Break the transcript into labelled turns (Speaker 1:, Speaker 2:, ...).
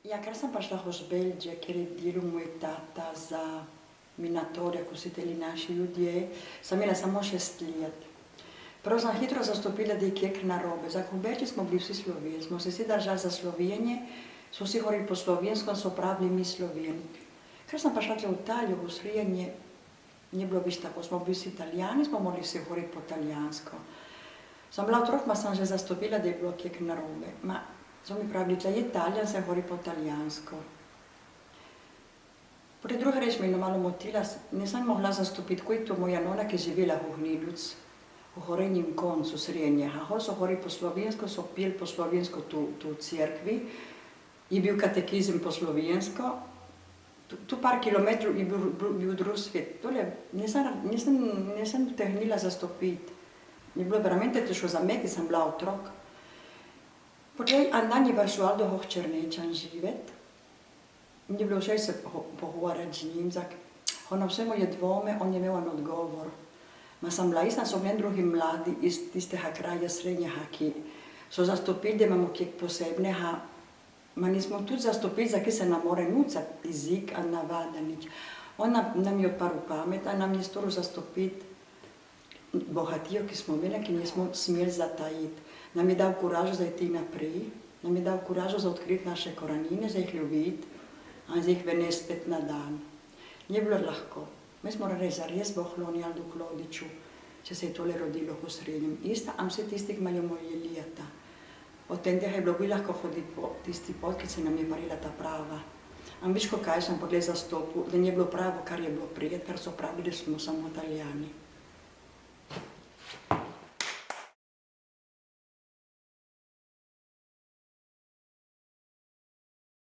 Speaker 1: Ja, ker sem prišla v Belgije, kjer je delal moj tata za Minatorja, ko so teli naši ljudje, sem imela samo 6 let. Prav sem hitro zastopila, da je kjek narobe. Zdaj, v Belgiji smo bili vsi Slovenci, smo se vsi držali za Slovenije, so vsi govorili po slovensko in so pravili mi Slovenki. Ker sem prišla v Italijo, v Srednje, ni bilo več tako, smo bili vsi Italijani, smo morali vsi govoriti po italijansko. Sem bila otrok, ma sem že zastopila, da je bilo kjek narobe. So mi pravili, da je Italijan, se govori po italijansko. Potem druga reč me je malo motila, nisem mogla zastopiti, ko je to moja nona, ki je živela v Gnilec, v Gorenjem koncu Srednjega. Hor so govorili po slovensko, so pili po slovensko tu v cerkvi, je bil katekizem po slovensko, tu par kilometrov je bil drug svet. Tole nisem tehnila zastopiti. Je bilo veramente težko za me, ki sem bila otrok. Potem en dan je prišel do Hohčernečan živeti. Ni bilo všeč se pogovarjati z njim, na vse moje dvome, on je imel en odgovor. Ma sem bila ista, so meni drugi mladi iz tistega kraja Srednjega, ki so zastopili, da imamo kjek posebnega. Ma nismo tudi zastopili, za ki se nam more nucati jezik, a navada nič. On nam je odprl pamet, a nam je storil zastopiti bohatijo, ki smo imeli, ki nismo smeli zatajiti. Nam je dal kuražo za iti naprej, nam je dal kuražo za odkriti naše korenine, za jih ljubiti, a za jih veneti spet na dan. Ni bilo lahko. Mi smo zares bohlonjali do Klodiču, če se je tole rodilo v Srednjem. Ista, am vse tisti, ki imajo moje leta. Od tega je bilo bi lahko hoditi po tisti pot, ki se nam je varila ta prava. Am viš, kaj sem pogled zastopil, da ni bilo pravo, kar je bilo prijet, kar so pravili, da smo samo Italijani.